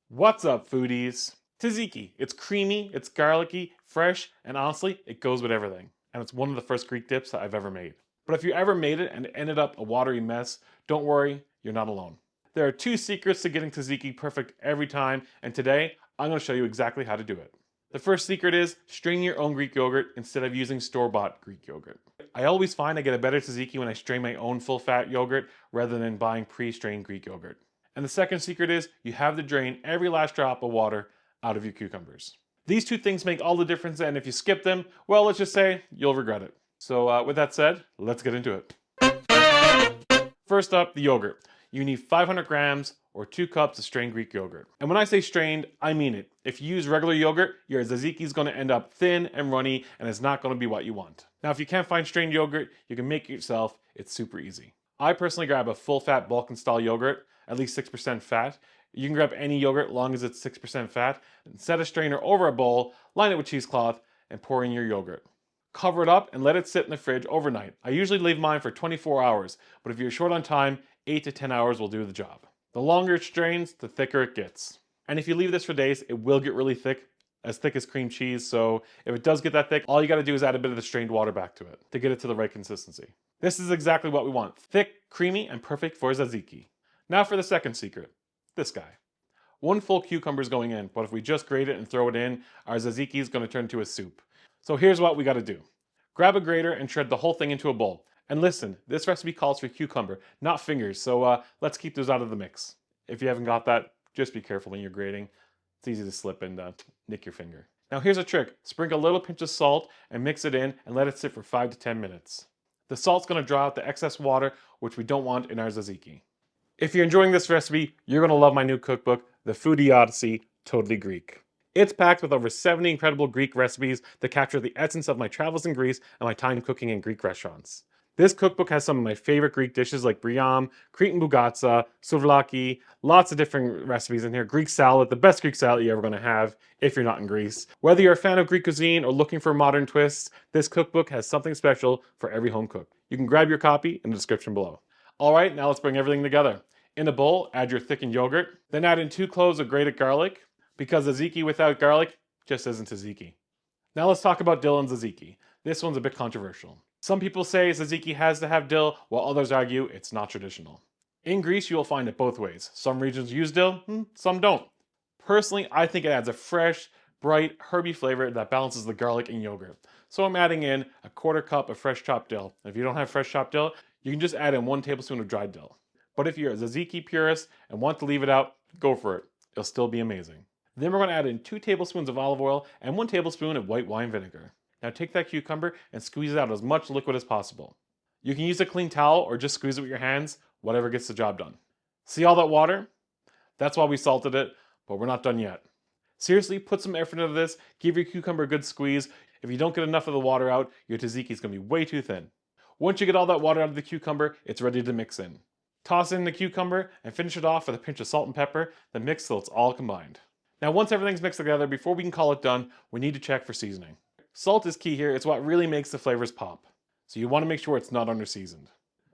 What's up, foodies? Tzatziki. It's creamy, it's garlicky, fresh, and honestly, it goes with everything. And it's one of the first Greek dips that I've ever made. But if you ever made it and it ended up a watery mess, don't worry, you're not alone. There are two secrets to getting tzatziki perfect every time, and today I'm going to show you exactly how to do it. The first secret is strain your own Greek yogurt instead of using store-bought Greek yogurt. I always find I get a better tzatziki when I strain my own full-fat yogurt rather than buying pre-strained Greek yogurt. And the second secret is you have to drain every last drop of water out of your cucumbers. These two things make all the difference, and if you skip them, well, let's just say you'll regret it. So with that said, let's get into it. First up, the yogurt. You need 500 grams or 2 cups of strained Greek yogurt. And when I say strained, I mean it. If you use regular yogurt, your tzatziki is going to end up thin and runny, and it's not going to be what you want. Now, if you can't find strained yogurt, you can make it yourself. It's super easy. I personally grab a full-fat Balkan style yogurt, at least 6% fat. You can grab any yogurt long as it's 6% fat, and set a strainer over a bowl, line it with cheesecloth, and pour in your yogurt. Cover it up and let it sit in the fridge overnight. I usually leave mine for 24 hours, but if you're short on time, 8 to 10 hours will do the job. The longer it strains, the thicker it gets. And if you leave this for days, it will get really thick as cream cheese, so if it does get that thick, all you gotta do is add a bit of the strained water back to it to get it to the right consistency. This is exactly what we want. Thick, creamy, and perfect for tzatziki. Now for the second secret, this guy. 1 full cucumber is going in, but if we just grate it and throw it in, our tzatziki is going to turn into a soup. So here's what we got to do. Grab a grater and shred the whole thing into a bowl. And listen, this recipe calls for cucumber, not fingers, so let's keep those out of the mix. If you haven't got that, just be careful when you're grating. It's easy to slip and nick your finger. Now here's a trick. Sprinkle a little pinch of salt and mix it in and let it sit for 5 to 10 minutes. The salt's going to draw out the excess water, which we don't want in our tzatziki. If you're enjoying this recipe, you're going to love my new cookbook, The FOOD-DEE Odyssey, Totally Greek. It's packed with over 70 incredible Greek recipes that capture the essence of my travels in Greece and my time cooking in Greek restaurants. This cookbook has some of my favorite Greek dishes like briam, Cretan bougatsa, souvlaki, lots of different recipes in here. Greek salad, the best Greek salad you're ever going to have if you're not in Greece. Whether you're a fan of Greek cuisine or looking for a modern twist, this cookbook has something special for every home cook. You can grab your copy in the description below. Alright, now let's bring everything together. In a bowl, add your thickened yogurt, then add in 2 cloves of grated garlic, because tzatziki without garlic just isn't tzatziki. Now let's talk about dill and tzatziki. This one's a bit controversial. Some people say tzatziki has to have dill, while others argue it's not traditional. In Greece, you will find it both ways. Some regions use dill, some don't. Personally, I think it adds a fresh, bright, herby flavor that balances the garlic and yogurt. So I'm adding in a 1/4 cup of fresh chopped dill. If you don't have fresh chopped dill, you can just add in 1 tablespoon of dried dill. But if you're a tzatziki purist and want to leave it out, go for it. It'll still be amazing. Then we're going to add in 2 tablespoons of olive oil and 1 tablespoon of white wine vinegar. Now take that cucumber and squeeze out as much liquid as possible. You can use a clean towel or just squeeze it with your hands, whatever gets the job done. See all that water? That's why we salted it, but we're not done yet. Seriously, put some effort into this, give your cucumber a good squeeze. If you don't get enough of the water out, your tzatziki is going to be way too thin. Once you get all that water out of the cucumber, it's ready to mix in. Toss in the cucumber and finish it off with a pinch of salt and pepper, then mix till it's all combined. Now once everything's mixed together, before we can call it done, we need to check for seasoning. Salt is key here, it's what really makes the flavors pop. So you want to make sure it's not under-seasoned.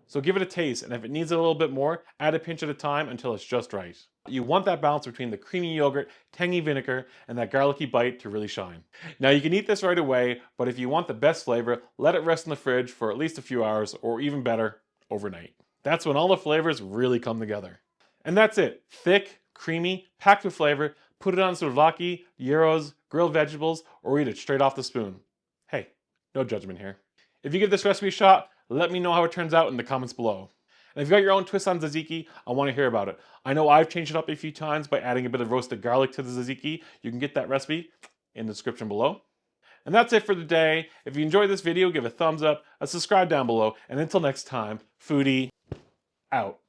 So give it a taste, and if it needs a little bit more, add a pinch at a time until it's just right. You want that balance between the creamy yogurt, tangy vinegar, and that garlicky bite to really shine. Now you can eat this right away, but if you want the best flavor, let it rest in the fridge for at least a few hours, or even better, overnight. That's when all the flavors really come together. And that's it. Thick, creamy, packed with flavor. Put it on souvlaki, gyros, grilled vegetables, or eat it straight off the spoon. Hey, no judgment here. If you give this recipe a shot, let me know how it turns out in the comments below. And if you've got your own twist on tzatziki, I want to hear about it. I know I've changed it up a few times by adding a bit of roasted garlic to the tzatziki. You can get that recipe in the description below. And that's it for today. If you enjoyed this video, give a thumbs up, a subscribe down below, and until next time, FOOD-DEE out.